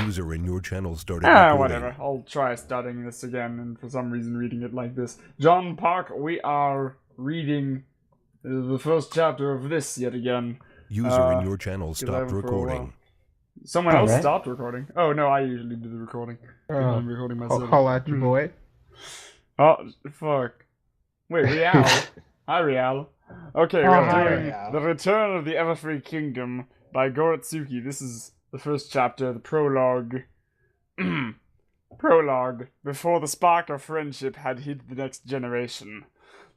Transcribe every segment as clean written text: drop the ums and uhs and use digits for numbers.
User in your channel started recording. Whatever. I'll try studying this again, and for some reason reading it like this. John Park, we are reading the first chapter of this yet again. User in your channel stopped recording. Someone else stopped recording. Oh no, I usually do the recording. I'm recording myself. Holla at your boy. Oh, fuck. Wait, Real. Hi, Real. Okay, we're doing The Return of the Everfree Kingdom by Goretsuki. This is the first chapter, the prologue. Prologue. Before the spark of friendship had hit the next generation.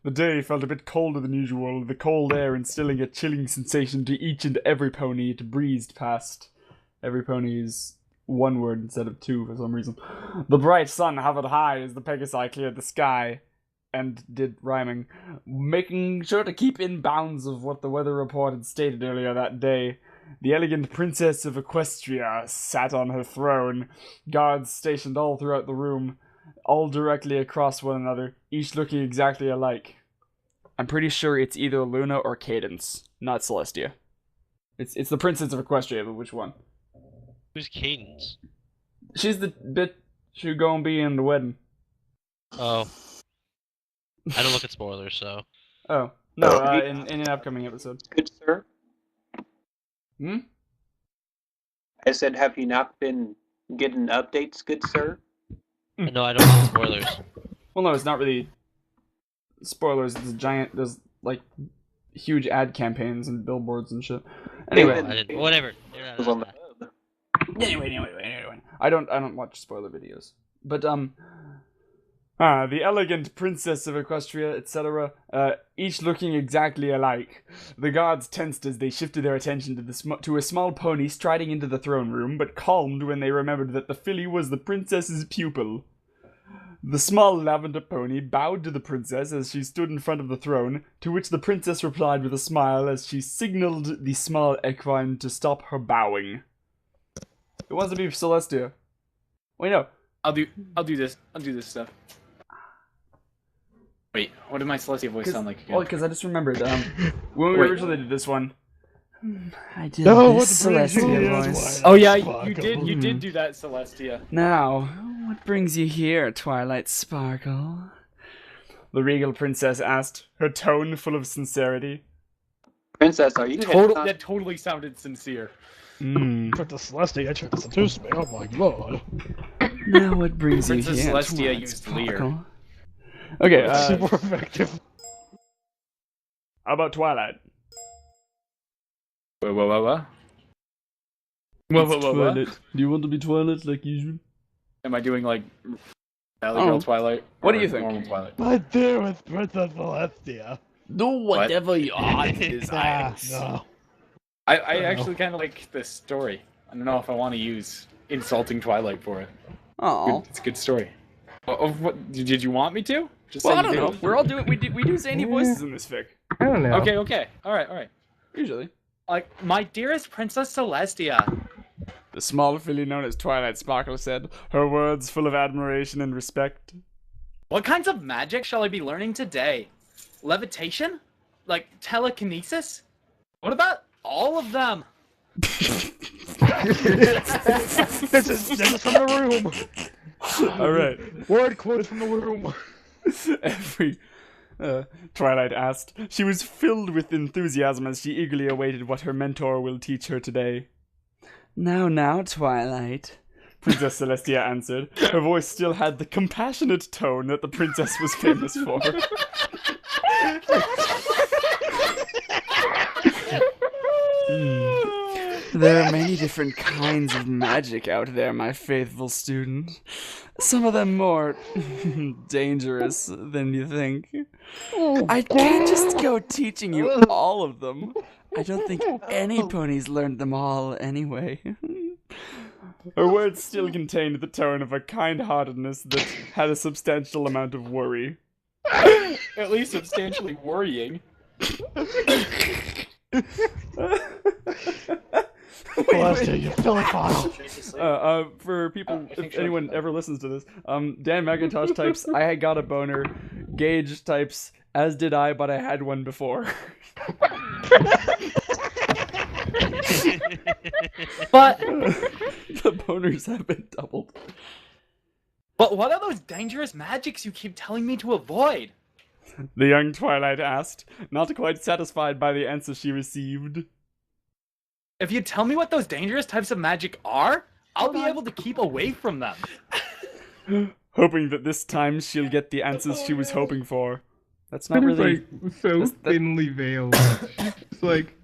The day felt a bit colder than usual, the cold air instilling a chilling sensation to each and every pony it breezed past. Every pony is one word instead of two for some reason. The bright sun hovered high as the Pegasi cleared the sky and did rhyming, making sure to keep in bounds of what the weather report had stated earlier that day. The elegant princess of Equestria sat on her throne, guards stationed all throughout the room, all directly across one another, each looking exactly alike. I'm pretty sure it's either Luna or Cadence, not Celestia. It's the princess of Equestria, but which one? Who's Cadence? She's the bit who gonna be in the wedding. Oh. I don't look at spoilers, so... Oh. No, in an upcoming episode. Good sir. I said, have you not been getting updates, good sir? No, I don't look at spoilers. Well, no, it's not really spoilers. It's a giant... There's, like, huge ad campaigns and billboards and shit. Anyway. Whatever. Anyway. I don't watch spoiler videos. But, the elegant princess of Equestria, etc., each looking exactly alike. The guards tensed as they shifted their attention to a small pony striding into the throne room, but calmed when they remembered that the filly was the princess's pupil. The small lavender pony bowed to the princess as she stood in front of the throne, to which the princess replied with a smile as she signaled the small equine to stop her bowing. It wants to be Celestia. Wait, no. I'll do this stuff. Wait, what did my Celestia voice sound like again? Well, because I just remembered, when we originally did this one, I did this Celestia voice. Oh yeah, you did do that, Celestia. Now, what brings you here, Twilight Sparkle? The regal princess asked, her tone full of sincerity. Princess, are you That totally sounded sincere. Princess Celestia, I tried to seduce me, oh my lord. Now what brings you Princess here, Celestia Twilight used Sparkle? Lear. Okay, Super effective. How about Twilight? What? Twilight. Do you want to be Twilight like usual? Am I doing like Valley Girl Twilight? What do you think? Normal Twilight. My dearest Princess Celestia. Do whatever your heart desires. No. I actually kind of like this story. I don't know if I want to use insulting Twilight for it. Oh, It's a good story. What did you want me to? Just well, say I don't you know. did. We're all doing we do zany voices in this fic. I don't know. Okay. All right. Usually. Like, my dearest Princess Celestia. The small filly known as Twilight Sparkle said, her words full of admiration and respect. What kinds of magic shall I be learning today? Levitation? Like telekinesis? What about all of them? This is from the room. Alright. Word quoted from the room. Every Twilight asked. She was filled with enthusiasm as she eagerly awaited what her mentor will teach her today. Now, Twilight, Princess Celestia answered. Her voice still had the compassionate tone that the princess was famous for. There are many different kinds of magic out there, my faithful student. Some of them more dangerous than you think. I can't just go teaching you all of them. I don't think any ponies learned them all anyway. Her words still contained the tone of a kind-heartedness that had a substantial amount of worry. At least substantially worrying. Celestia, you philophile. For people, if anyone ever listens to this, Dan McIntosh types, I got a boner. Gage types, as did I, but I had one before. But The boners have been doubled. but what are those dangerous magics you keep telling me to avoid? The young Twilight asked, not quite satisfied by the answer she received. If you tell me what those dangerous types of magic are, I'll be able to keep away from them. Hoping that this time she'll get the answers she was hoping for. That's not That is really... like so that- thinly veiled. It's like,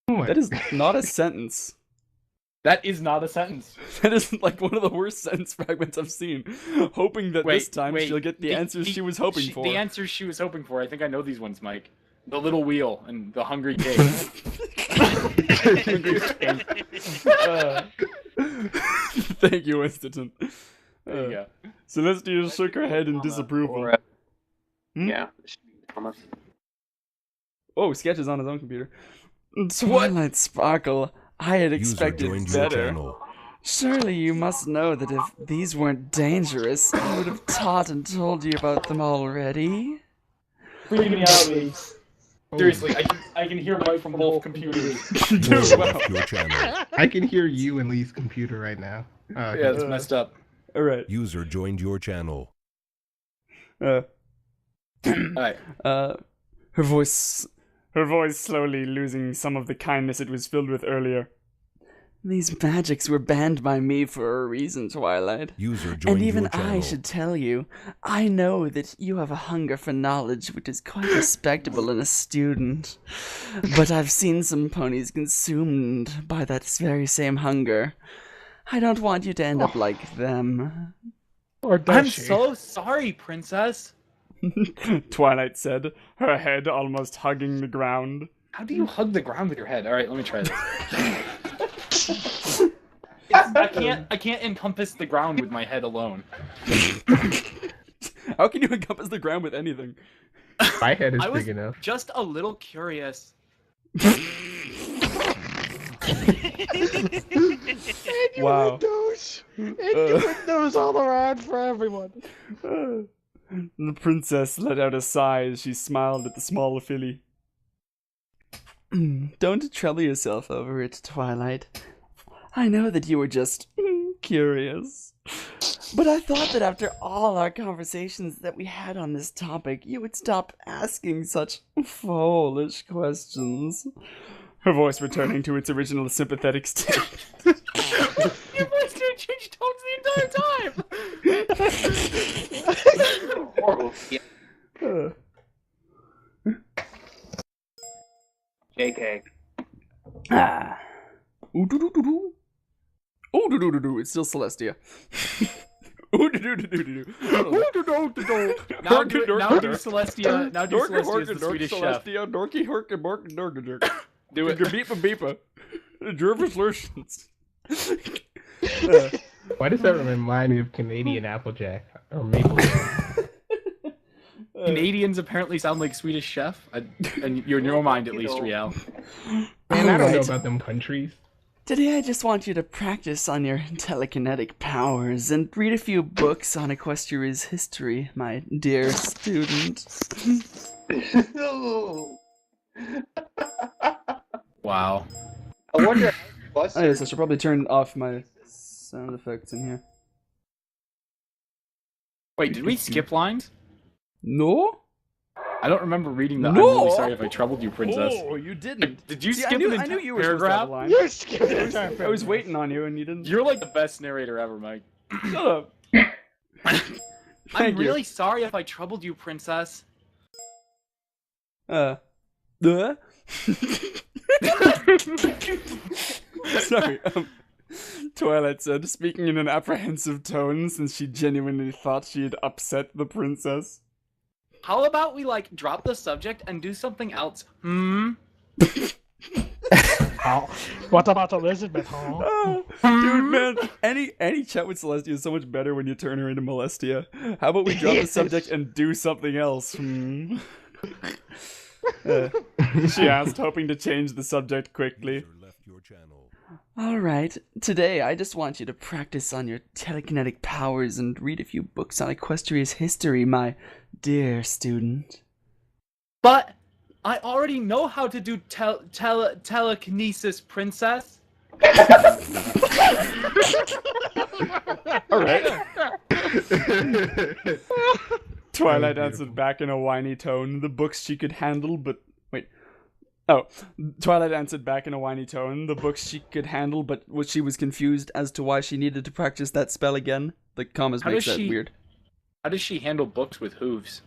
oh my That is not a sentence. That is not a sentence. That is like one of the worst sentence fragments I've seen. Hoping that this time she'll get the answers she was hoping for. The answers she was hoping for. I think I know these ones, Mike. The little wheel and the hungry cake. Thank you, Winston. There you go. Celestia shook her head in disapproval. Or, Hmm? yeah. it should be comma. Oh, Sketch is on his own computer. Twilight Sparkle, I had User expected joined your better. channel. Surely you must know that if these weren't dangerous, I would have taught and told you about them already. Freaking me out, Lee. Seriously, I can hear right from both computers. User left your channel. I can hear you in Lee's computer right now. Yeah, it's messed up. Alright. User joined your channel. Alright. Her voice slowly losing some of the kindness it was filled with earlier. These magics were banned by me for a reason, Twilight. User joined And even your channel. I should tell you, I know that you have a hunger for knowledge which is quite respectable in a student. But I've seen some ponies consumed by that very same hunger. I don't want you to end up like them. Or does I'm she? so sorry, Princess. Twilight said, her head almost hugging the ground. How do you hug the ground with your head? Alright, let me try this. I can't encompass the ground with my head alone. How can you encompass the ground with anything? My head is I was big enough. just a little curious. Wow. Windows! Windows all around for everyone. The princess let out a sigh as she smiled at the small filly. Don't trouble yourself over it, Twilight. I know that you were just curious. But I thought that after all our conversations that we had on this topic, you would stop asking such foolish questions. Her voice returning to its original sympathetic state. Your voice didn't change tones the entire time! Horrible. Yeah. JK. Ah. Ooh doo doo doo doo. Ooh doo doo doo doo. It's still Celestia. Ooh doo doo doo doo doo. Ooh doo doo doo doo. Now do Celestia. Now do Celestia as the Swedish chef. Celestia. Dorky hork and bork and dork dork. Do it. Beepa beepa. Jervis Lucians. Why does that remind me of Canadian Applejack? Or Maple Leaf? Canadians apparently sound like Swedish chef, and in your mind at least, Riel. Man, I don't know Alright. about them countries. Today I just want you to practice on your telekinetic powers and read a few books on Equestria's history, my dear student. Wow. I wonder how Oh Buster yes, I should probably turn off my sound effects in here. Wait, did we skip lines? No? I don't remember reading that. No! I'm really sorry if I troubled you, Princess. Oh, you didn't. Did you See, skip I knew, an I knew entire you were supposed to have a paragraph? line. You're skipping I was waiting on you and you didn't. You're like the best narrator ever, Mike. Shut up. I'm Thank you. really sorry if I troubled you, Princess. Sorry. Twilight said, speaking in an apprehensive tone since she genuinely thought she had upset the princess. How about we like drop the subject and do something else? Oh. What about Elizabeth, huh? Oh, dude, man, any chat with Celestia is so much better when you turn her into Molestia. How about we drop the subject and do something else? She asked, hoping to change the subject quickly. User left your channel. Alright, today I just want you to practice on your telekinetic powers and read a few books on Equestria's history, my dear student. But I already know how to do telekinesis, princess. All right. Twilight answered back in a whiny tone. The books she could handle, but wait. Oh, Twilight answered back in a whiny tone. The books she could handle, but she was confused as to why she needed to practice that spell again. The commas makes that weird. How does she handle books with hooves?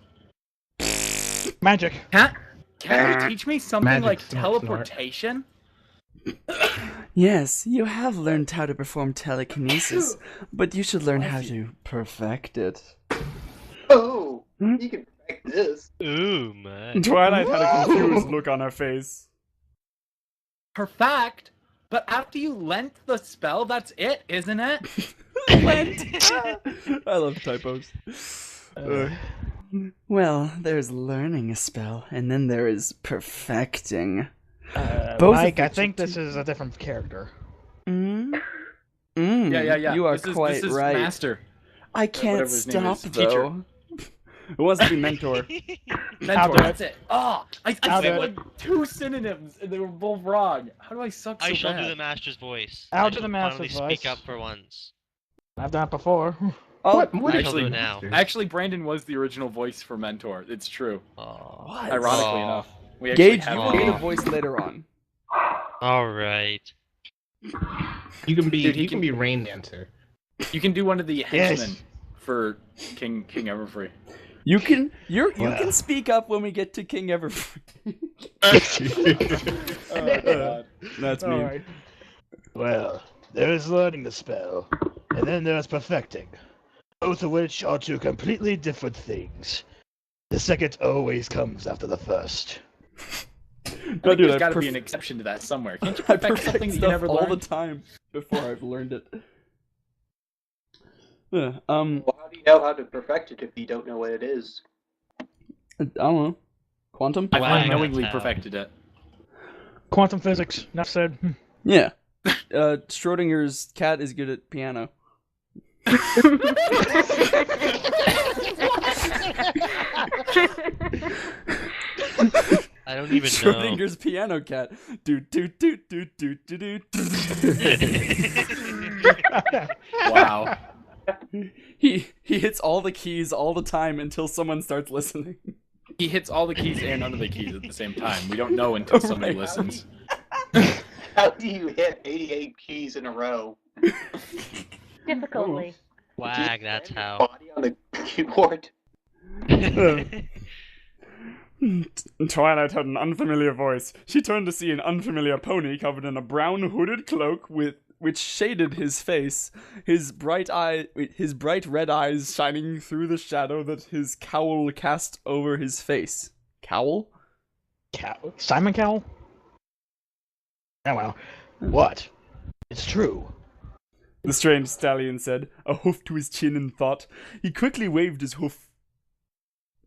Magic. Can't you teach me something Magic, like snort, teleportation? Yes, you have learned how to perform telekinesis, but you should learn how to perfect it. Oh, you can perfect this. Ooh, man. Twilight had a confused look on her face. Perfect? But after you lent the spell, that's it, isn't it? I love typos. Well, there's learning a spell, and then there is perfecting. Both Mike, of I which think are this is a different character. Yeah. You are this quite is right. Master. I can't whatever his name stop, is, teacher. though. It wasn't be mentor. Mentor, do that's it. Oh, I I'll said do like 2 synonyms, and they were both wrong. How do I suck so I shall bad? do the master's voice. I'll I do shall the master's finally speak voice. up for once. I've done it before. Oh, What I shall do Actually- it now. Actually, Brandon was the original voice for Mentor. It's true. Oh. what? Ironically Aw. enough, we actually Gage, have you Aw. will get a voice later on. Alright. You can be Dude, he you can can- be Rain Dancer. You can do one of the Yes. henchmen for King Everfree. You can can speak up when we get to King Everfree. That's me. Alright. Well, there is learning the spell, and then there is perfecting. Both of which are two completely different things. The second always comes after the first. I No, think dude, there's I got to be an exception to that somewhere. Can't you I perfect perfect something that you stuff never all learned? the time before I've learned it. Yeah, Well, how do you know how to perfect it if you don't know what it is? I don't know. Quantum? I've Wow, unknowingly that's how. perfected it. Quantum physics, enough said. Yeah. Schrodinger's cat is good at piano. I don't even know. Schrodinger's piano cat. Do do do do do do do. Wow. He hits all the keys all the time until someone starts listening. He hits all the keys and none of the keys at the same time. We don't know until somebody Right. listens. How do you hit 88 keys in a row? Difficultly. Wag, that's how. Body on the keyboard. Twilight had an unfamiliar voice. She turned to see an unfamiliar pony covered in a brown hooded cloak which shaded his face, his bright red eyes shining through the shadow that his cowl cast over his face. Cowl? Simon Cowell? Oh well. What? It's true. The strange stallion said, a hoof to his chin in thought. He quickly waved his hoof.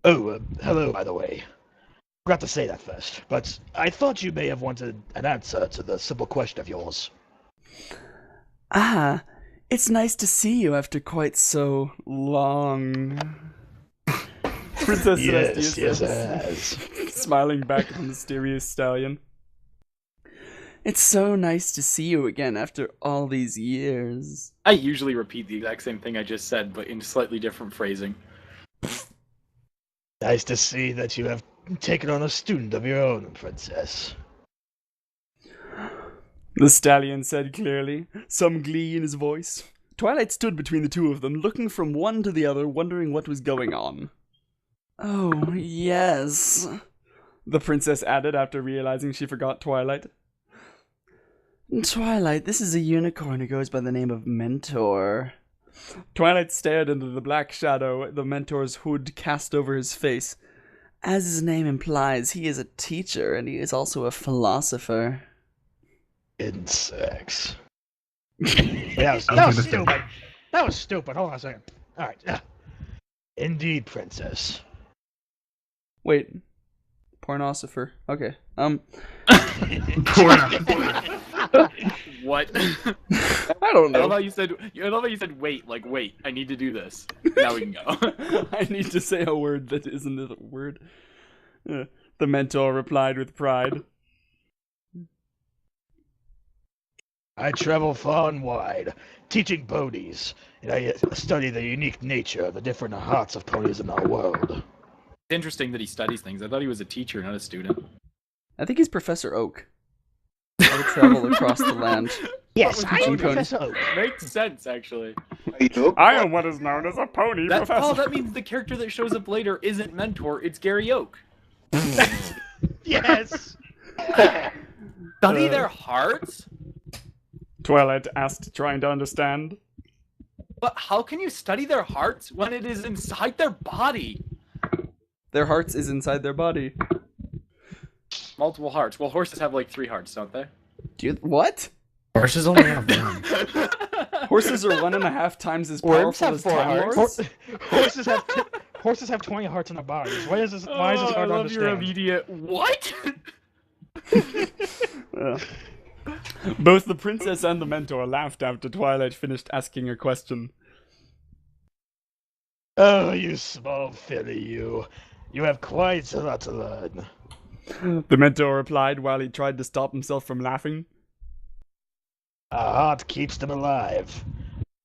Oh, hello, by the way. Forgot to say that first, but I thought you may have wanted an answer to the simple question of yours. Ah, it's nice to see you after quite so long. Princess Celestia Yes, says, smiling back at the mysterious stallion. It's so nice to see you again after all these years. I usually repeat the exact same thing I just said, but in slightly different phrasing. Nice to see that you have taken on a student of your own, Princess. The stallion said clearly, some glee in his voice. Twilight stood between the two of them, looking from one to the other, wondering what was going on. Oh, yes, the princess added after realizing she forgot Twilight. Twilight, this is a unicorn who goes by the name of Mentor. Twilight stared into the black shadow the Mentor's hood cast over his face. As his name implies, he is a teacher, and he is also a philosopher. Insects. that was stupid. That was stupid. Hold on a second. Alright. Indeed, Princess. Wait. Pornosifer. Okay. What? I don't I love know. how you said. I love how you said. Wait, like wait. I need to do this. Now we can go. I need to say a word that isn't a word. The mentor replied with pride. I travel far and wide, teaching ponies, and I study the unique nature of the different hearts of ponies in our world. It's interesting that he studies things. I thought he was a teacher, not a student. I think he's Professor Oak. I would travel across the land. Yes, I am teaching ponies. Professor Oak. Makes sense, actually. I am what is known as a pony professor. Oh, that means the character that shows up later isn't Mentor, it's Gary Oak. Yes! Study their hearts? Twilight asked, trying to understand. But how can you study their hearts when it is inside their body? Their hearts is inside their body. Multiple hearts. Well, horses have like 3 hearts, don't they? What? Horses only have one. Horses are 1.5 times as Worms powerful have as 4 Time hearts. Lords. Horses have 20 hearts in their bodies. Why is this? Why is this hard to understand? Your immediate what? Both the princess and the mentor laughed after Twilight finished asking a question. Oh, you small filly, you. You have quite a lot to learn. The mentor replied while he tried to stop himself from laughing. A heart keeps them alive.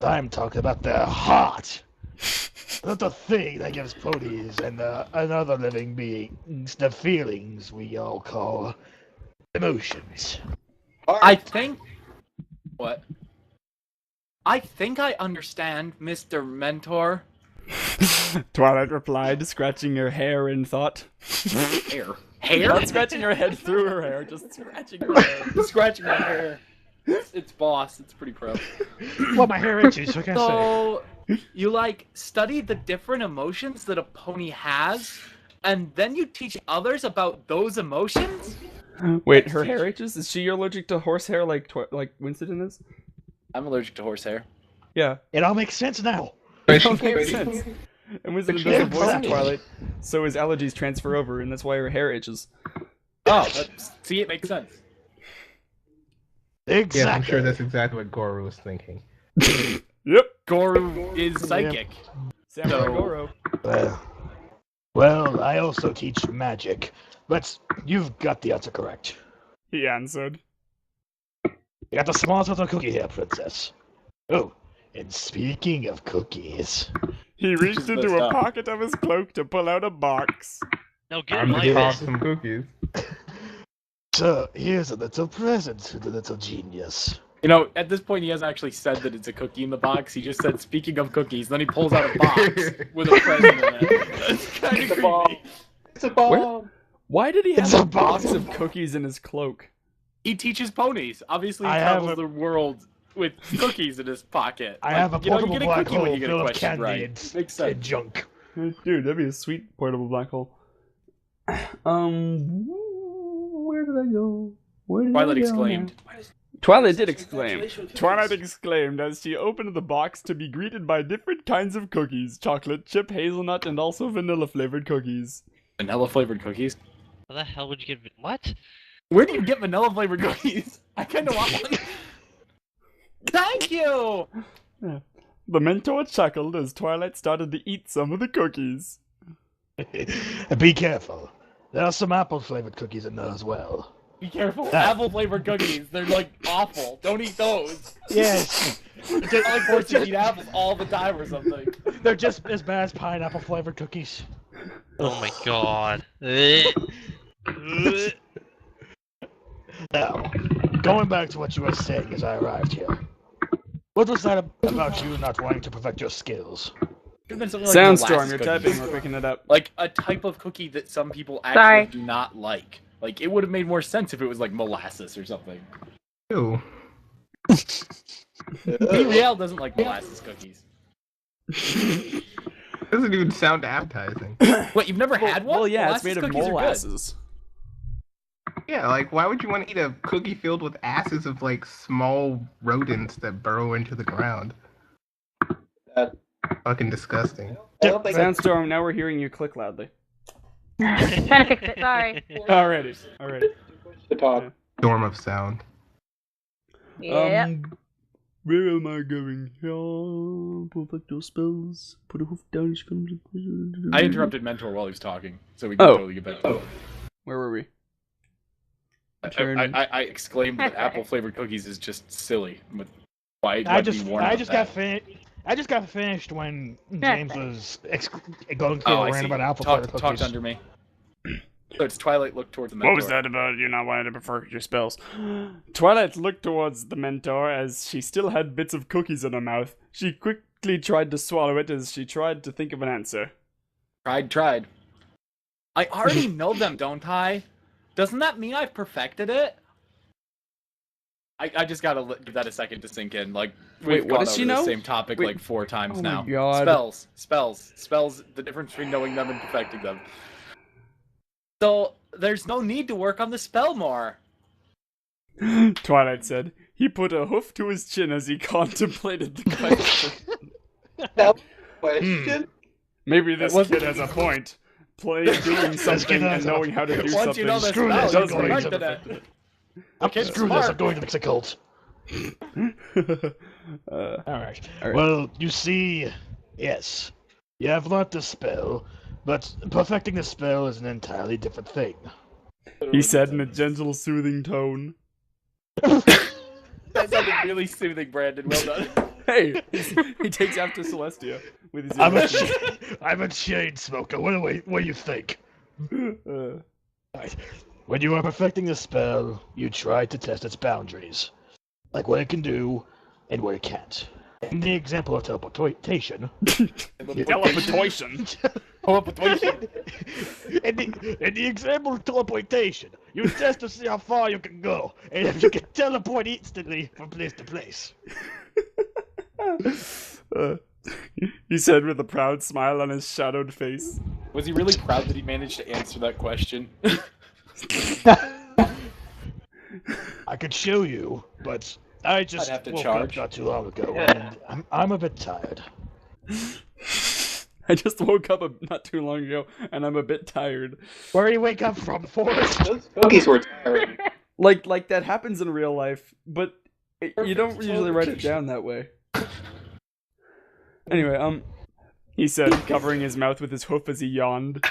I'm talking about their heart. Not the thing that gives ponies and other living beings the feelings we all call emotions. I think... What? I think I understand, Mr. Mentor. Twilight replied, scratching her hair in thought. Hair? Hair? Not scratching her head through her hair, just scratching her hair. Scratching my hair. It's boss. It's pretty pro. Well, my hair itches, so I can't say. So, you like study the different emotions that a pony has, and then you teach others about those emotions? Wait, her hair itches? Is she allergic to horsehair like Winston is? I'm allergic to horsehair. Yeah. It all makes sense now. It all makes sense. And Winston does the voice of Exactly. Twilight, so his allergies transfer over, and that's why her hair itches. Oh, see, it makes sense. Exactly. Yeah, I'm sure that's exactly what Goro was thinking. Yep. Goro is psychic. Samurai So- Goro. Well, I also teach magic, but you've got the answer correct. He answered. You got the smallest little cookie here, princess. Oh, and speaking of cookies, He reached is into messed a up. pocket of his cloak to pull out a box. No, get I'm in gonna my toss some cookies. so here's a little present to the little genius. You know, at this point, he hasn't actually said that it's a cookie in the box. He just said, speaking of cookies, then he pulls out a box with a present in it. That's kind of creepy. It's a bomb. Why did he have It's a a box bomb. of cookies in his cloak? He teaches ponies. Obviously, he I have travels a- the world with cookies in his pocket. I have a you know, you portable get a black cookie when hole you get a full of question candy right. and, Makes and sense. junk. Dude, that'd be a sweet portable black hole. Where did I go? Where did Twilight I go exclaimed. now? Twilight did exclaim. Twilight exclaimed as she opened the box to be greeted by different kinds of cookies. Chocolate, chip, hazelnut, and also vanilla-flavored cookies. Vanilla flavored cookies? How the hell would you get... What? Where do you get vanilla flavored cookies? I kind of want one. Thank you! The mentor chuckled as Twilight started to eat some of the cookies. Be careful. There are some apple-flavored cookies in there as well. Be careful. Ah. Apple flavored cookies. They're like awful. Don't eat those. Yes. It's not like forced to eat apples all the time or something. They're just as bad as pineapple-flavored cookies. Oh my god. Now, going back to what you were saying as I arrived here. What was that about you not wanting to perfect your skills? Could've been something like Soundstorm, molasses you're cookies. typing, we're picking it up. Like a type of cookie that some people actually Sorry. do not like. Like it would have made more sense if it was like molasses or something. Ew. Real doesn't like molasses cookies. Doesn't even sound appetizing. What, you've never had one? Well, yeah, it's made of Molasses cookies are good. molasses. Yeah, like, why would you want to eat a cookie filled with asses of, like, small rodents that burrow into the ground? That- Fucking disgusting. I don't think Soundstorm, now we're hearing you click loudly. Trying to fix it, sorry. Alrighty, alright. to talk. Storm of sound. Yeah. Where am I going? Perfect your spells. Put a hoof down each. I interrupted Mentor while he was talking, so we can totally get back to it. Where were we? I exclaimed that apple flavored cookies is just silly. But why? I just got finished when James was going through a rant about apple flavored cookies. Talked under me. So it's Twilight looked towards the mentor. What was that about you not wanting to prefer your spells? Twilight looked towards the mentor as she still had bits of cookies in her mouth. She quickly tried to swallow it as she tried to think of an answer. Tried. I already know them, don't I? Doesn't that mean I've perfected it? I just gotta give that a second to sink in. Like, we've gone over the same topic like 4 times now. My God. Spells. The difference between knowing them and perfecting them. So, there's no need to work on the spell more. Twilight said. He put a hoof to his chin as he contemplated the question. Question? Maybe this kid has a point. Doing something and knowing how to do Once you know the something. spell, you've perfected it. Okay, Screw this, I'm going to mix a cult. Alright. Well, you see, yes, you have learnt the spell, but perfecting the spell is an entirely different thing. He said in a gentle, soothing tone. That sounded really soothing, Brandon. Well done. Hey, he takes after Celestia with his. I'm a chain smoker. What do you think? Right. When you are perfecting a spell, you try to test its boundaries, like what it can do and what it can't. In the example of teleportation. Teleportation. In the example of teleportation, you test to see how far you can go, and if you can teleport instantly from place to place. He said with a proud smile on his shadowed face. Was he really proud that he managed to answer that question? I could show you, but I just have to woke charge. up not too long ago, and I'm a bit tired. I just woke up not too long ago, and I'm a bit tired. Where do you wake up from, Forrest? Those cookies were tiring. Like that happens in real life, but you don't usually write it down that way. Anyway, he said, covering his mouth with his hoof as he yawned.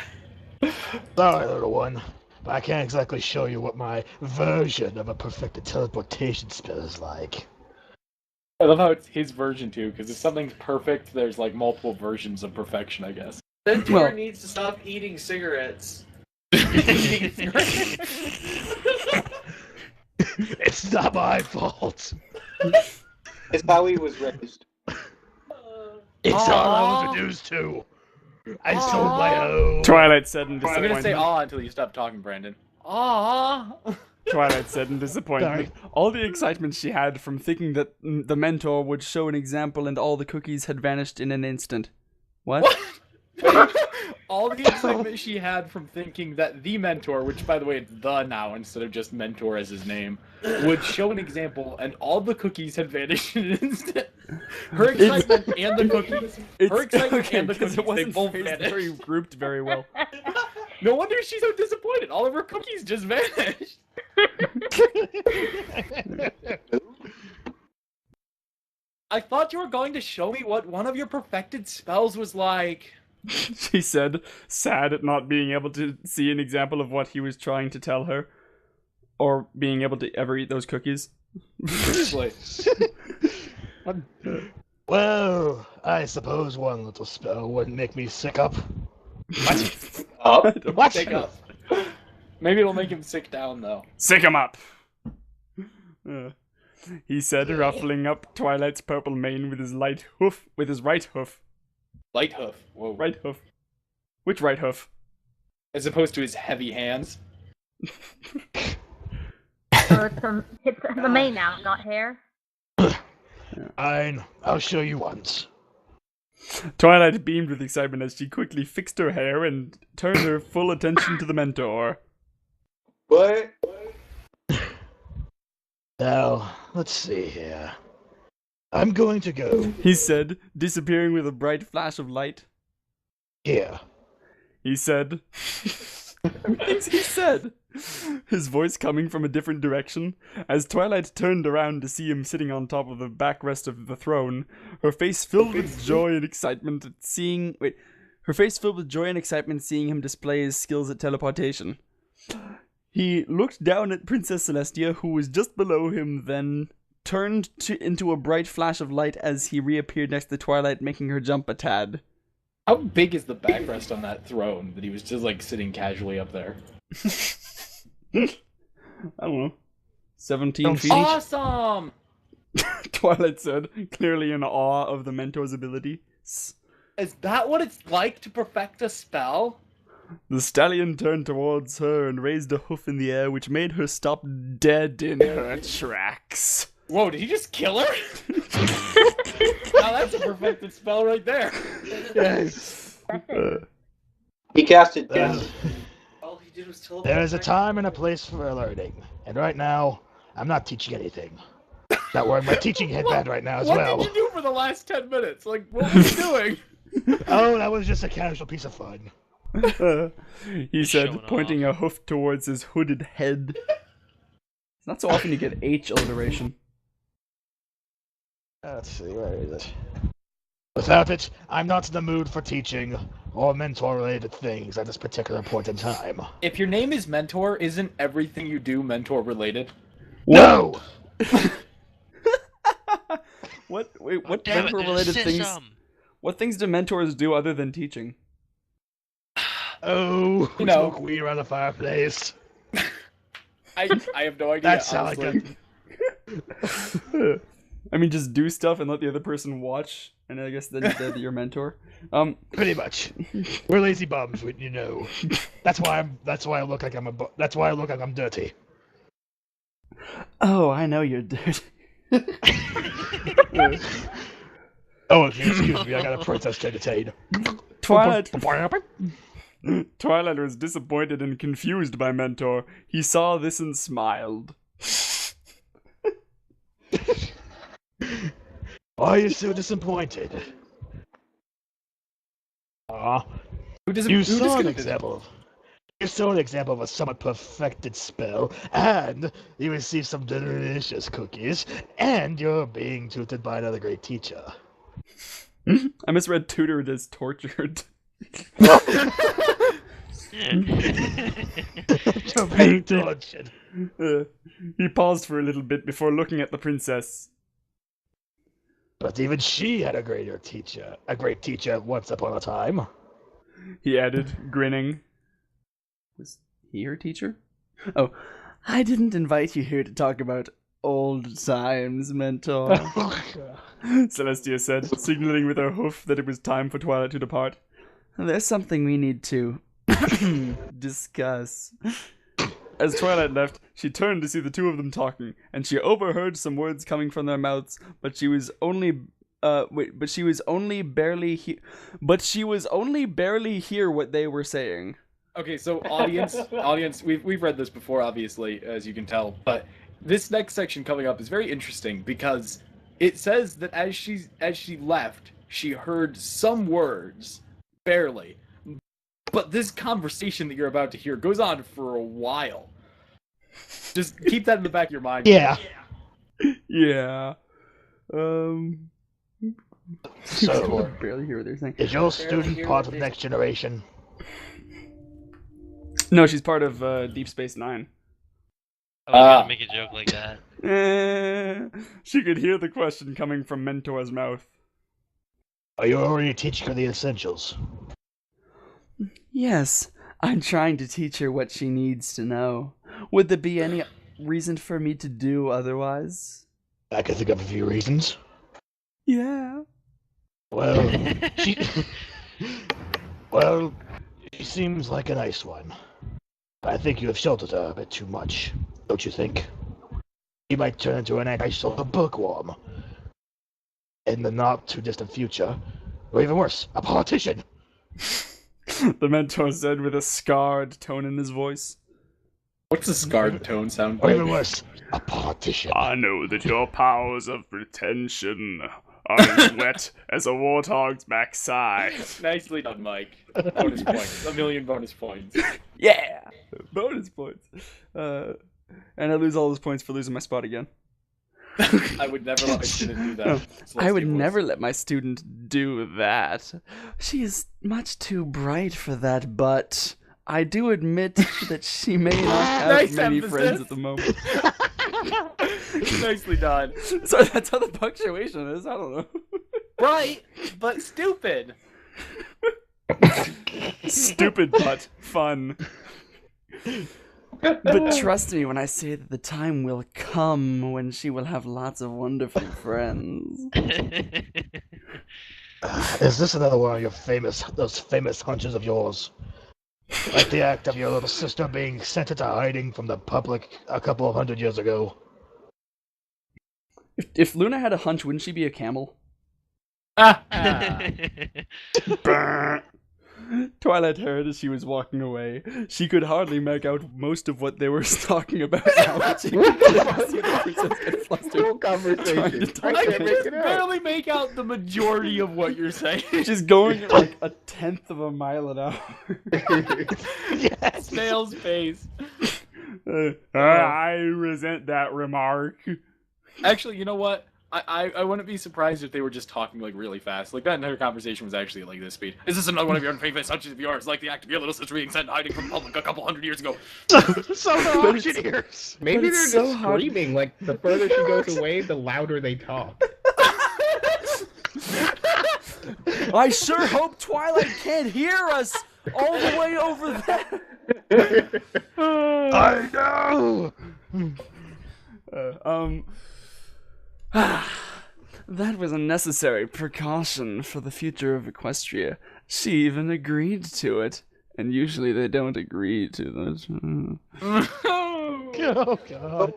Sorry, little one, but I can't exactly show you what my version of a perfected teleportation spell is like. I love how it's his version too, because if something's perfect, there's like multiple versions of perfection, I guess. Mentor needs to stop eating cigarettes. It's not my fault. It's how he was raised. It's all I was reduced to. I sold my own. Twilight said in I'm disappointment. gonna say "aw" until you stop talking, Brandon. Aw. Twilight said in disappointment. All the excitement she had from thinking that the mentor would show an example and all the cookies had vanished in an instant. What? All the excitement she had from thinking that the mentor, which by the way it's the now instead of just mentor as his name, would show an example and all the cookies had vanished in an instant. Her excitement and the cookies. Her excitement and the cookies, they both vanished. Very grouped very well. No wonder she's so disappointed. All of her cookies just vanished. I thought you were going to show me what one of your perfected spells was like. She said, sad at not being able to see an example of what he was trying to tell her. Or being able to ever eat those cookies. Seriously. Well, I suppose one little spell wouldn't make me sick up. What? What? Sick up. Maybe it'll make him sick down, though. Sick him up! He said, ruffling up Twilight's purple mane with his right hoof. Light hoof. Whoa. Right hoof. Which right hoof? As opposed to his heavy hands. So it's the mane now, not hair. Fine, I'll show you once. Twilight beamed with excitement as she quickly fixed her hair and turned her full attention to the mentor. What? Now, let's see here. I'm going to go He said, disappearing with a bright flash of light. here. He said. He said. His voice coming from a different direction. As Twilight turned around to see him sitting on top of the backrest of the throne, her face filled with joy and excitement at seeing. Her face filled with joy and excitement seeing him display his skills at teleportation. He looked down at Princess Celestia, who was just below him, then turned into a bright flash of light as he reappeared next to Twilight, making her jump a tad. How big is the backrest on that throne that he was just like sitting casually up there? I don't know. 17 feet? Awesome! Twilight said, clearly in awe of the Mentor's ability. Is that what it's like to perfect a spell? The stallion turned towards her and raised a hoof in the air, which made her stop dead in her tracks. Whoa, did he just kill her? Now that's a perfected spell right there. Yes. He cast it down. All he did was teleport. There is a time and a place for learning, and right now, I'm not teaching anything. Not wearing my teaching headband right now as well. What did you do for the last 10 minutes? Like, what were you doing? Oh, that was just a casual piece of fun. He said, pointing a hoof towards his hooded head. It's not so often you get H alliteration. Let's see, where is it? Without it, I'm not in the mood for teaching or mentor-related things at this particular point in time. If your name is Mentor, isn't everything you do mentor-related? No! What? Wait, what Damn it, mentor-related there's things? some. What things do mentors do other than teaching? Oh, You know. smoke weed around the fireplace. I have no idea. That sounds like honestly. I mean, just do stuff and let the other person watch, and I guess then they're your mentor. Pretty much. We're lazy bums, you know. That's why I look like I'm dirty. Oh, I know you're dirty. Oh, excuse me, I got a princess to entertain. Twilight was disappointed and confused by Mentor. He saw this and smiled. Why are you so disappointed? You saw an example of a somewhat perfected spell, and you received some delicious cookies, and you're being tutored by another great teacher. I misread tutored as tortured. You're being tortured. He paused for a little bit before looking at the princess. But even she had a great teacher once upon a time. He added, grinning. Was he her teacher? Oh, I didn't invite you here to talk about old times, Mentor. Celestia said, signaling with her hoof that it was time for Twilight to depart. There's something we need to discuss. As Twilight left, she turned to see the two of them talking, and she overheard some words coming from their mouths, but she was only barely hear what they were saying. Okay, so audience, we've read this before, obviously, as you can tell, but this next section coming up is very interesting because it says that as she left, she heard some words, barely. But this conversation that you're about to hear goes on for a while. Just keep that in the back of your mind. Yeah. Yeah. So, I barely hear what they're saying. is your student part of the next generation? No, she's part of Deep Space Nine. I was gonna make a joke like that. She could hear the question coming from Mentor's mouth. Are you already teaching her the essentials? Yes, I'm trying to teach her what she needs to know. Would there be any reason for me to do otherwise? I can think of a few reasons. Yeah. Well, she seems like a nice one. I think you have sheltered her a bit too much, don't you think? She might turn into an anti-social bookworm in the not-too-distant future, or even worse, a politician. The Mentor said with a scarred tone in his voice. What's a scarred tone sound Or like? even worse, a politician. I know that your powers of pretension are as wet as a warthog's backside. Nicely done, Mike. Bonus points. 1,000,000 bonus points. Yeah! Bonus points. And I lose all those points for losing my spot again. I would never let my student do that. I would never let my student do that. She is much too bright for that, but I do admit that she may not have Nice many emphasis. friends at the moment. Nicely done. So that's how the punctuation is. I don't know. Right, but stupid. Stupid but fun. But trust me when I say that the time will come when she will have lots of wonderful friends. Is this another one of your those famous hunches of yours? Like the act of your little sister being sent into hiding from the public a couple of 100 years ago? If Luna had a hunch, wouldn't she be a camel? Twilight heard as she was walking away. She could hardly make out most of what they were talking about now. She could see the princess get flustered. Whole conversation. I can just barely make out the majority of what you're saying. She's going at like 1/10 of a mile an hour. Yes! Snail's face. I resent that remark. Actually, you know what? I wouldn't be surprised if they were just talking like really fast. Like that entire conversation was actually like this speed. Is this another one of your famous hunches of yours, like the act of your little sister being sent hiding from the public a couple 100 years ago? So the auctioneers! Maybe they're it's just so hard. screaming. Like, the further she goes away, the louder they talk. I sure hope Twilight can't hear us all the way over there. I know! That was a necessary precaution for the future of Equestria. She even agreed to it. And usually they don't agree to that. Oh, God.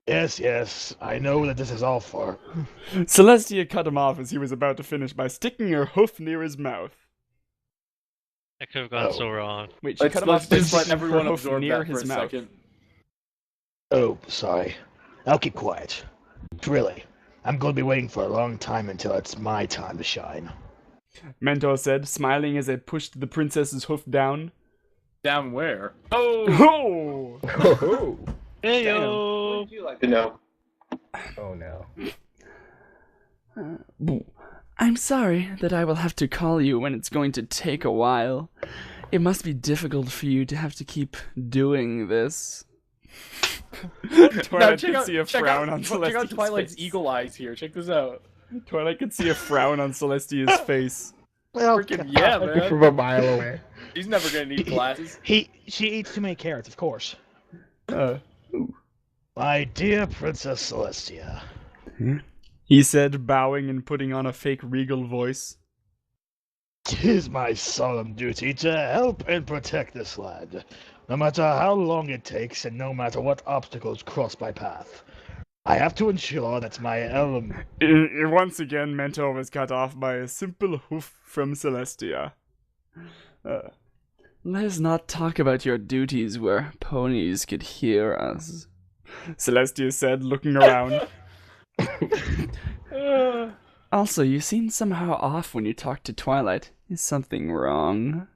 Yes, I know that this is all for... Celestia cut him off as he was about to finish by sticking her hoof near his mouth. That could have gone so wrong. Wait, she cut him off Let's just by let sticking everyone her hoof absorb near that for his a mouth. second. Oh, sorry. I'll keep quiet. Really, I'm going to be waiting for a long time until it's my time to shine. Mentor said, smiling as they pushed the princess's hoof down. Down where? Oh! Oh! Oh, Heyo! Would you like to know? oh no. I'm sorry that I will have to call you when it's going to take a while. It must be difficult for you to have to keep doing this. Twilight could see a frown on check out Celestia's Twilight's face. eagle eyes here. Check this out. Twilight could see a frown on Celestia's face. Well, Freaking yeah, man. From a mile away. He's never gonna need glasses. she eats too many carrots, of course. Uh, My dear Princess Celestia. he said, bowing and putting on a fake regal voice. 'Tis my solemn duty to help and protect this land, no matter how long it takes and no matter what obstacles cross my path. I have to ensure that my Once again, Mentor was cut off by a simple hoof from Celestia. Let's not talk about your duties where ponies could hear us. Celestia said, looking around. Also, you seem somehow off when you talk to Twilight. Is something wrong?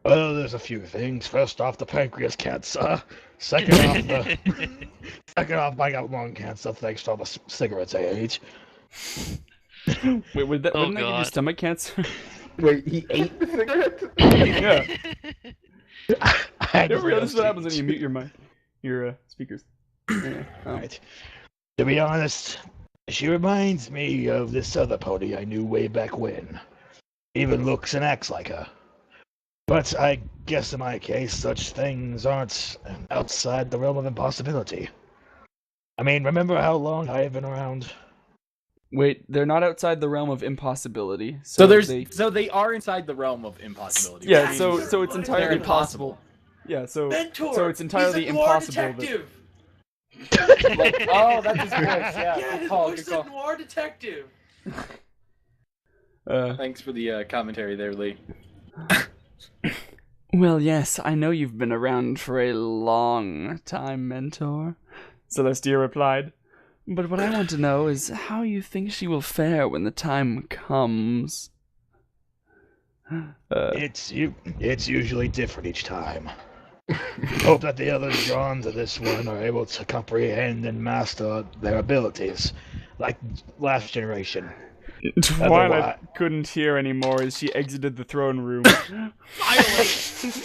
Well, there's a few things. First off, the pancreas cancer. Second off, I got lung cancer thanks to all the cigarettes I ate. Wait, wouldn't that give you God. stomach cancer? Wait, he ate the cigarette? Yeah. I You ever notice what happens when you mute your mic? Your speakers. Yeah. Right. To be honest, she reminds me of this other pony I knew way back when. Even looks and acts like her. But I guess in my case, such things aren't outside the realm of impossibility. I mean, remember how long I've been around? Wait, they're not outside the realm of impossibility. So they are inside the realm of impossibility. Yeah, which so means it's they're entirely impossible. Yeah, so Mentor, so it's entirely he's a noir impossible that detective. Oh, that's his voice. Yeah, Yeah, good his call. voice Good call. is noir detective. Thanks for the commentary there, Lee. Well, yes, I know you've been around for a long time, Mentor. Celestia replied. But what I want to know is how you think she will fare when the time comes. It's usually different each time. Hope that the others drawn to this one are able to comprehend and master their abilities, like last generation. Twilight couldn't hear anymore as she exited the throne room.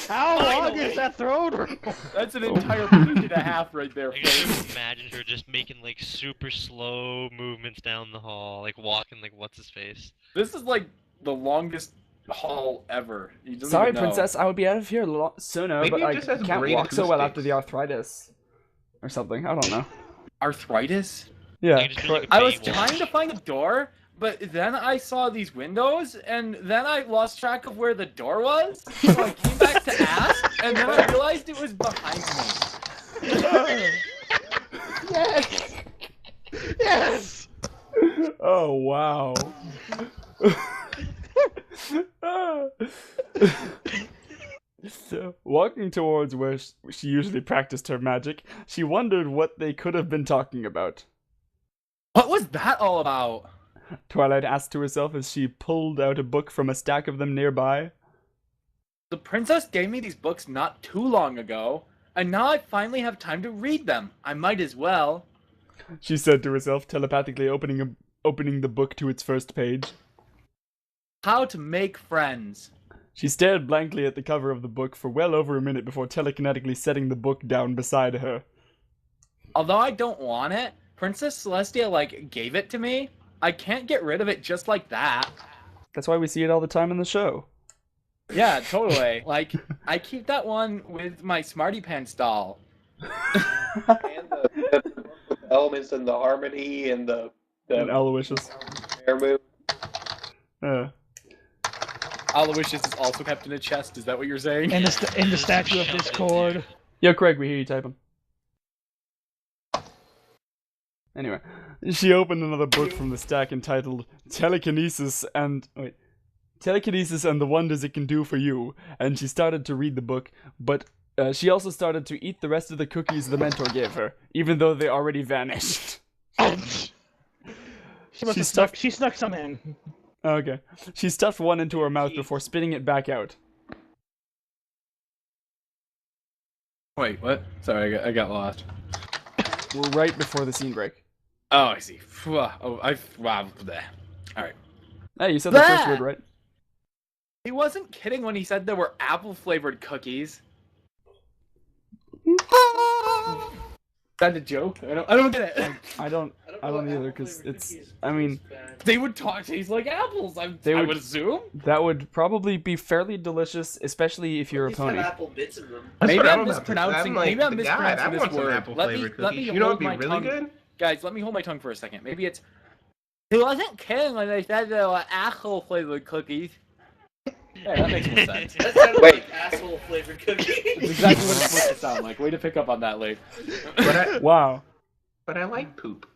How long is that throne room? That's an entire page and a half right there. I can just imagine her just making like super slow movements down the hall, like walking like what's his face. This is like the longest hall ever. Sorry, princess, I would be out of here sooner, Maybe but it I just has can't great walk so well after acoustics. the arthritis. Or something, I don't know. Arthritis? Yeah. You can just do, like, a I was Baywatch. trying to find a door, but then I saw these windows, and then I lost track of where the door was. So I came back to ask, and then I realized it was behind me. Yes! Yes! Oh, wow. So, walking towards where she usually practiced her magic, she wondered what they could have been talking about. What was that all about? Twilight asked to herself as she pulled out a book from a stack of them nearby. The princess gave me these books not too long ago, and now I finally have time to read them. I might as well. She said to herself, telepathically opening the book to its first page. How to make friends. She stared blankly at the cover of the book for well over a minute before telekinetically setting the book down beside her. Although I don't want it, Princess Celestia, gave it to me. I can't get rid of it just like that. That's why we see it all the time in the show. Yeah, totally. I keep that one with my Smarty Pants doll. And the elements and the harmony and the And Aloysius. air move. Aloysius is also kept in a chest, is that what you're saying? And the statue of Discord. Yo, Craig, we hear you typing. Anyway, she opened another book from the stack entitled Telekinesis and the Wonders It Can Do for You, and she started to read the book, but she also started to eat the rest of the cookies the mentor gave her, even though they already vanished. She snuck some in. Okay. She stuffed one into her mouth before spitting it back out. Wait, what? Sorry, I got lost. We're right before the scene break. Oh, I see. Wow, there. Alright. Hey, you said the first word right. He wasn't kidding when he said there were apple-flavored cookies. Is that a joke? I don't get it. I don't either, because it's, I mean... They would taste like apples, I would assume. That would probably be fairly delicious, especially if you're a pony. Apple bits in them. Maybe what I'm about to say. mispronouncing. I'm like, Maybe I'm God, mispronouncing I this want some word. apple-flavored Let me cookies. You know hold what'd be my really tongue. good? Guys, let me hold my tongue for a second. Maybe it's. He wasn't kidding when they said there were apple-flavored cookies. Yeah, that makes more sense. That sounded like asshole flavored cookie. That's exactly what it's supposed to sound like. Way to pick up on that, Lee. Wow. But I like poop.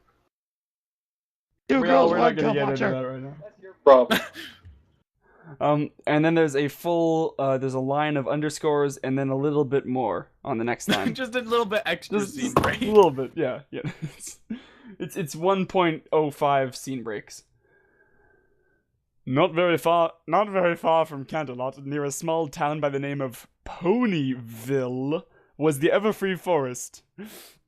Two We're girls, not one gonna cup get into watcher. that right now. Problem. And then there's a full, there's a line of underscores, and then a little bit more on the next line. Just a little bit extra Just scene a break. little bit, yeah. It's 1.05 scene breaks. Not very far from Canterlot, near a small town by the name of Ponyville, was the Everfree Forest.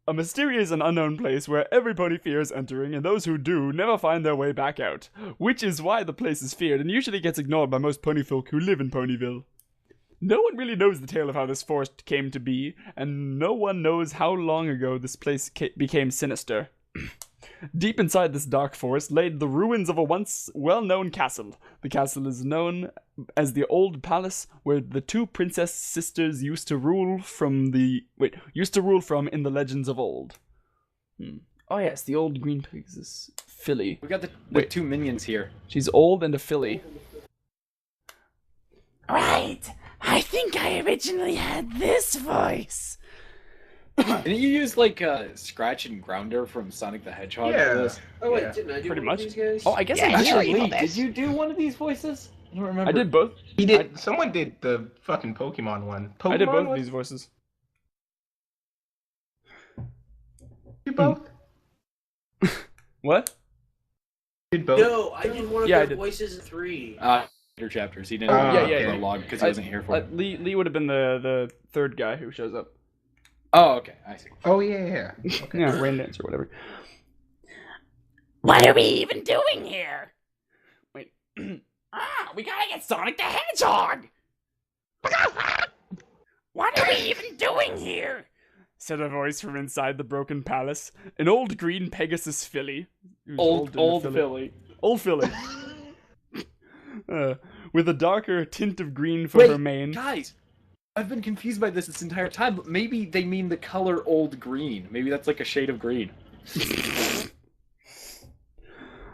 A mysterious and unknown place where every pony fears entering, and those who do never find their way back out. Which is why the place is feared, and usually gets ignored by most pony folk who live in Ponyville. No one really knows the tale of how this forest came to be, and no one knows how long ago this place became sinister. Deep inside this dark forest laid the ruins of a once well-known castle. The castle is known as the Old Palace, where the two princess sisters used to rule from in the legends of old. Oh yes, the old green pigs is filly. We got the two minions here. She's old and a filly. Right, I think I originally had this voice. Didn't you use Scratch and Grounder from Sonic the Hedgehog Yeah. for this? Oh wait, Yeah. didn't I do Pretty one of much. these guys? Oh, I guess Yeah, I you did. sure Actually, you know Lee, this. did you do one of these voices? I don't remember. I did both. He did. Someone did the fucking Pokemon one. I did both Pokemon of these voices. You both? What? Did both? No, I did one of Yeah, I their did. voices in 3. Later chapters. He didn't Oh, do yeah, the yeah. log because he wasn't here for it. Lee would have been the third guy who shows up. Oh, okay. I see. Oh yeah. Okay. Yeah, rain dance or whatever. What are we even doing here? We gotta get Sonic the Hedgehog! What are we even doing here? Said a voice from inside the broken palace. An old green Pegasus filly. Old Philly. Old filly. With a darker tint of green for her mane. Guys, I've been confused by this entire time, but maybe they mean the color old green. Maybe that's like a shade of green.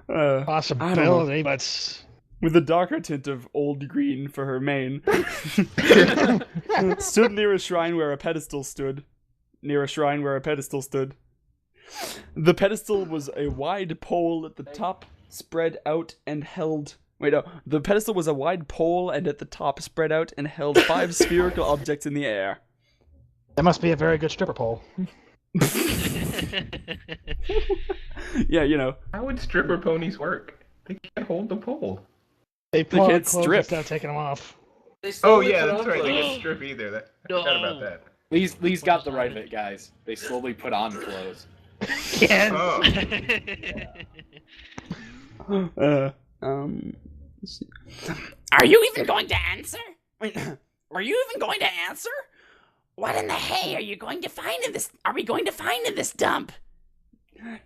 Possibility, but... With a darker tint of old green for her mane. Stood near a shrine where a pedestal stood. The pedestal was a wide pole at the top, spread out and held... Wait, no. The pedestal was a wide pole and at the top spread out and held 5 spherical objects in the air. That must be a very good stripper pole. Yeah, you know. How would stripper ponies work? They can't hold the pole. They can't strip. Without taking them off. Oh yeah, that's right. They can't strip either. I forgot about that. Lee's got the right of it, guys. They slowly put on clothes. Yes. Oh. Let's see. Are you even going to answer? Wait, are you even going to answer? What in the hay are we going to find in this dump?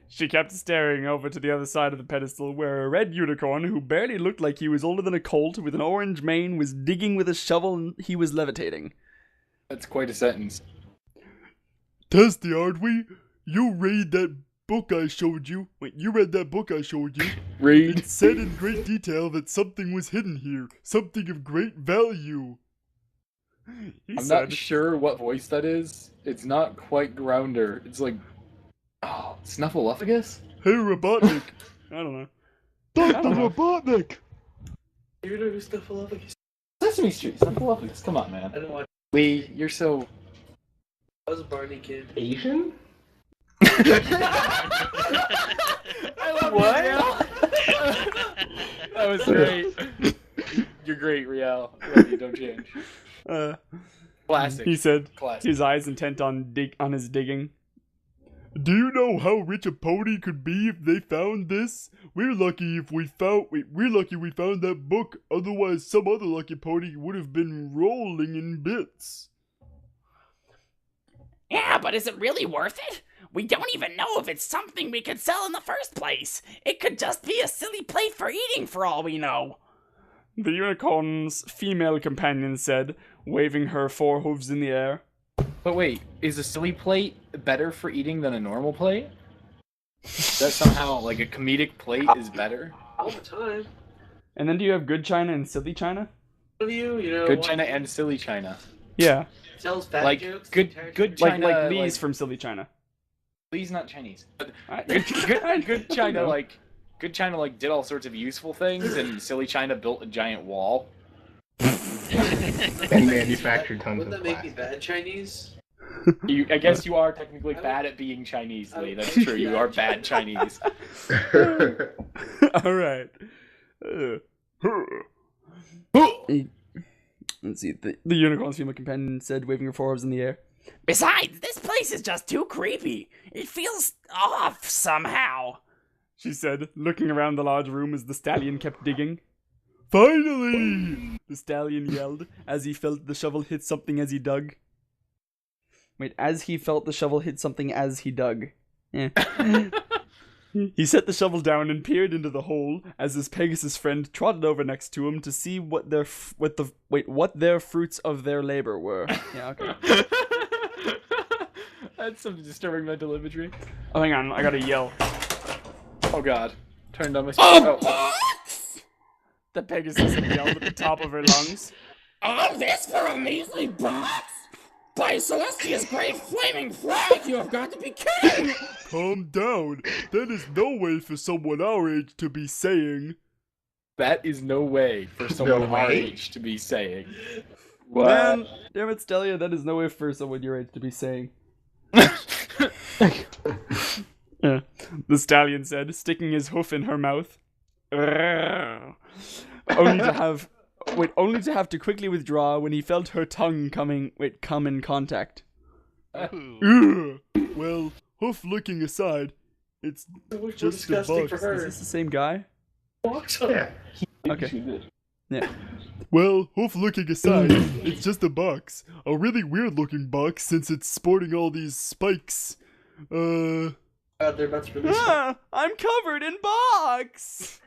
She kept staring over to the other side of the pedestal where a red unicorn, who barely looked like he was older than a colt, with an orange mane, was digging with a shovel and he was levitating. That's quite a sentence. Testy, aren't we? You read that book I showed you. Wait, you read that book I showed you. Read. It said in great detail that something was hidden here. Something of great value. I'm not sure what voice that is. It's not quite Grounder. It's like... Oh, Snuffleupagus? Hey, Robotnik. I don't know. Dr. Robotnik! You know who's Snuffleupagus? Sesame Street, Snuffleupagus. Come on, man. I don't watch. Lee, you're so... I was a Barney kid. Asian? I love what? That was great. You're great, Riel. Love you, don't change. Classic. He said, Classic. his eyes intent on his digging. Do you know how rich a pony could be if they found this? We're lucky we found that book. Otherwise, some other lucky pony would have been rolling in bits. Yeah, but is it really worth it? We don't even know if it's something we could sell in the first place. It could just be a silly plate for eating for all we know. The unicorn's female companion said, waving her 4 hooves in the air. But wait, is a silly plate better for eating than a normal plate? Is that somehow, like, a comedic plate is better? All the time. And then do you have good china and silly china? What do you know? Good china and silly china. Yeah. Tells bad Like, jokes. good china... Like Lee's from silly china. Lee's not Chinese. Alright. Good china, like... Good China, like, did all sorts of useful things, and silly China built a giant wall. And manufactured tons Wouldn't of that make me plastic. bad Chinese? I guess you are technically bad at being Chinese, Lee. That's true. You are bad Chinese. Alright. Let's see. The unicorn's female companion said, waving her 4 hooves in the air. Besides, this place is just too creepy. It feels off somehow. She said, looking around the large room as the stallion kept digging. Finally! The stallion yelled, as he felt the shovel hit something as he dug. Wait, as he felt the shovel hit something as he dug. Eh. He set the shovel down and peered into the hole as his Pegasus friend trotted over next to him to see what their fruits of their labor were. Yeah, okay. That's some disturbing mental imagery. Oh, hang on, I gotta yell. Oh god. Turned on my The Pegasus yelled at the top of her lungs. All this for a measly box? By Celestia's great flaming flag, you have got to be kidding! Calm down. That is no way for someone our age to be saying. That is no way for someone our way? age to be saying. What? Man, damn it, Stelia, that is no way for someone your age to be saying. Yeah. The stallion said, sticking his hoof in her mouth. Only to have to quickly withdraw when he felt her tongue come in contact. Well, hoof licking aside, it's just a box. Is this the same guy? Yeah. Okay. Yeah. Well, hoof looking aside, it's just a box. A really weird looking box since it's sporting all these spikes. They're about to release Ah, I'm covered in box.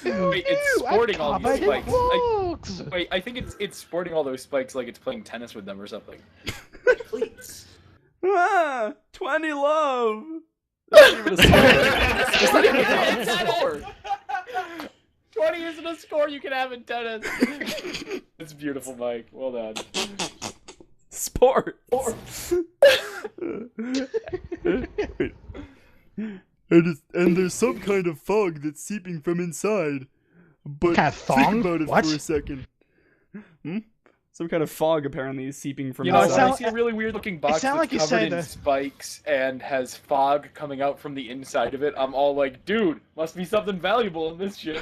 Wait, it's sporting all these spikes. Books. Wait, I think it's sporting all those spikes like it's playing tennis with them or something. Please. 20 love. That's not even a score. It's not even a score. 20 isn't a score you can have in tennis. It's beautiful, Mike. Well done. Sport. And there's some kind of fog that's seeping from inside. But Kind of think thong? about it What? for a second. Some kind of fog apparently is seeping from You know, inside. I see a really weird looking box sound that's like you covered said in spikes and has fog coming out from the inside of it. I'm all like, dude, must be something valuable in this shit.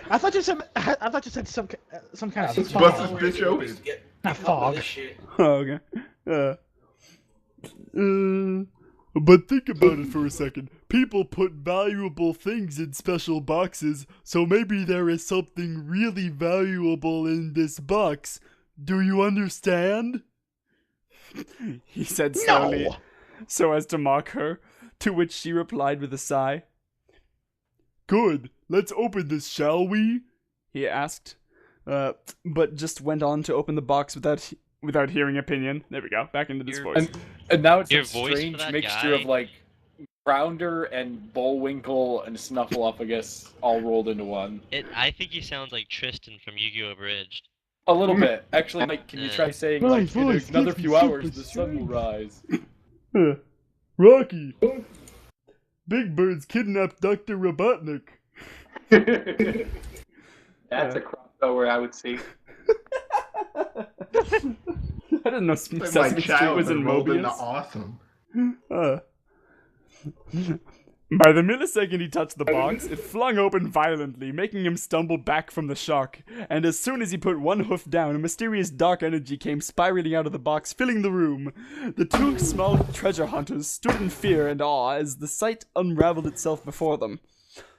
I thought you said some kind of Bust fog. this bitch open. Not fog. Oh, okay. But think about it for a second. People put valuable things in special boxes, so maybe there is something really valuable in this box. Do you understand? He said slowly, No. so as to mock her, to which she replied with a sigh. Good. Let's open this, shall we? He asked, but just went on to open the box without hearing opinion. There we go, back into this voice. And now it's Your a voice for strange that mixture guy? of like Grounder and Bullwinkle and Snuffleupagus all rolled into one. I think he sounds like Tristan from Yu-Gi-Oh! Abridged. A little bit. Actually, Mike, can you try saying My like, in voice another makes me few hours super the sun will rise? Rocky. Big Bird's kidnapped Dr. Robotnik. That's a crossover I would see. I didn't know Like my Sesame Street was in rolled into Mobius. awesome. By the millisecond he touched the box, it flung open violently, making him stumble back from the shock. And as soon as he put one hoof down, a mysterious dark energy came spiraling out of the box, filling the room. The two small treasure hunters stood in fear and awe as the sight unraveled itself before them.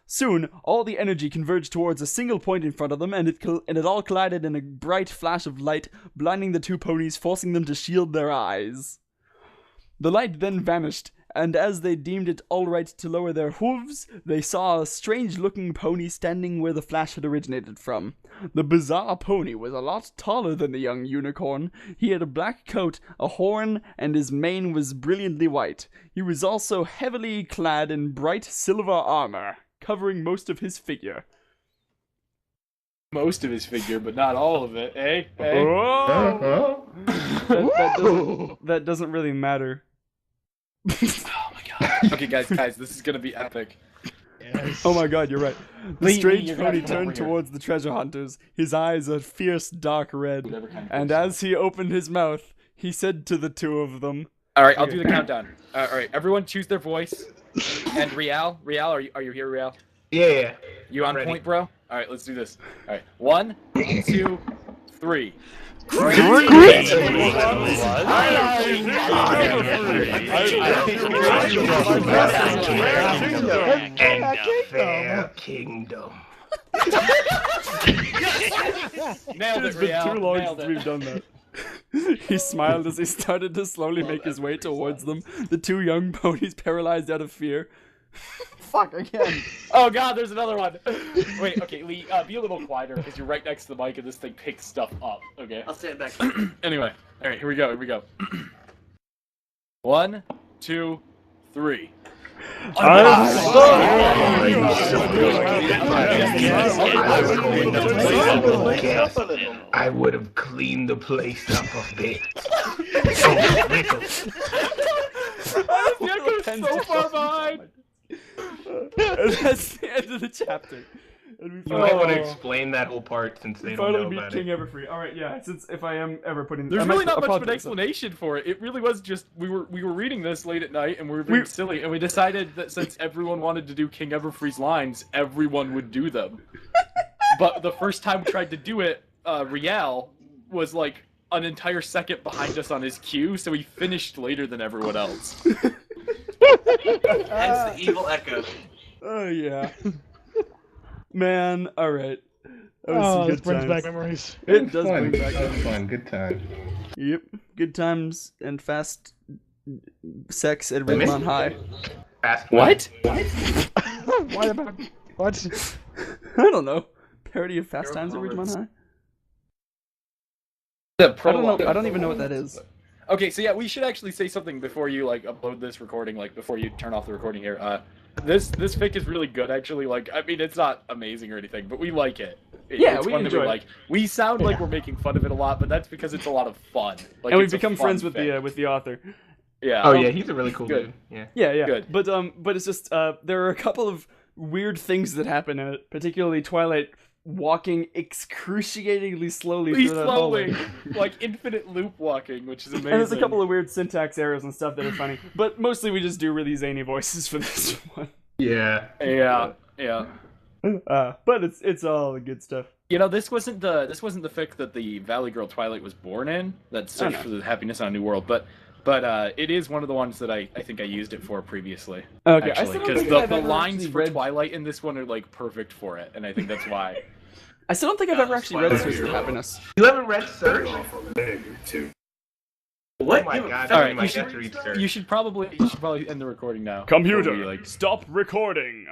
Soon, all the energy converged towards a single point in front of them, and it all collided in a bright flash of light, blinding the two ponies, forcing them to shield their eyes. The light then vanished, and as they deemed it all right to lower their hooves, they saw a strange-looking pony standing where the flash had originated from. The bizarre pony was a lot taller than the young unicorn. He had a black coat, a horn, and his mane was brilliantly white. He was also heavily clad in bright silver armor, covering most of his figure. Most of his figure, but not all of it, eh? Oh! That doesn't really matter. Oh my god. Okay, guys, this is gonna be epic. Yes. Oh my god, you're right. The Lee, strange you're gonna pony have to come over turned here. towards the treasure hunters, his eyes a fierce dark red. Whatever kind of And person. as he opened his mouth, he said to the two of them, Alright, I'll do the countdown. Alright, everyone choose their voice. And Rial, are you here, Rial? Yeah. You on Ready. point, bro? Alright, let's do this. Alright, 1, 2, 3. Fair kingdom. Nailed it, It's been Rial. too long Nailed since it. we've done that. He smiled as he started to slowly make his way towards them, the two young ponies paralyzed out of fear. Fuck, again. Oh god, there's another one. Wait, okay, Lee, be a little quieter because you're right next to the mic and this thing picks stuff up. Okay. I'll stand back. Anyway, alright, here we go. 1, 2, 3. I would have cleaned the place up a bit. So far behind. And that's the end of the chapter. And we You might want to explain that whole part since they don't finally know meet about King it. Everfree. Alright, yeah, since if I am ever putting... There's I really might not much of an apologize. explanation for it. It really was just we were reading this late at night and we were being silly and we decided that since everyone wanted to do King Everfree's lines, everyone would do them. But the first time we tried to do it, Rial was like an entire second behind us on his cue, so he finished later than everyone else. Hence the evil echo. Oh yeah. Man, all right. That was Oh, some this good brings times. back memories. It does fun. bring back That was memories. fun. Good time. Yep, good times and fast sex at Ridgemont High. Fast What? What about what? I don't know. Parody of Fast Times at Ridgemont High. The I don't prologue. know. I don't even know what that is. Okay, so yeah, we should actually say something before you like upload this recording, like before you turn off the recording here. This fic is really good, actually. Like, I mean, it's not amazing or anything, but we like it. Yeah, it's we one that enjoy it. like. We sound like we're making fun of it a lot, but that's because it's a lot of fun. Like, And we've it's a become fun friends with fic. the author. Yeah. Oh yeah, he's a really cool Good. dude. Yeah. Yeah, yeah. Good. But it's just there are a couple of weird things that happen in it, particularly Twilight walking excruciatingly slowly He's through that slowly, hallway. like infinite loop walking, which is amazing. And there's a couple of weird syntax errors and stuff that are funny, but mostly we just do really zany voices for this one. Yeah. Yeah. But it's all the good stuff. You know, this wasn't the fic that the Valley Girl Twilight was born in. That search no. for the happiness on a new world, but it is one of the ones that I think I used it for previously. Okay, I actually, still don't because think the I've ever lines actually for read- Twilight in this one are like perfect for it, and I think that's why. I still don't think I've ever actually read Search for Happiness. You haven't read Search? What? Oh my god, All I right, might have to read Search. you should probably end the recording now. Computer, before we, like... stop recording.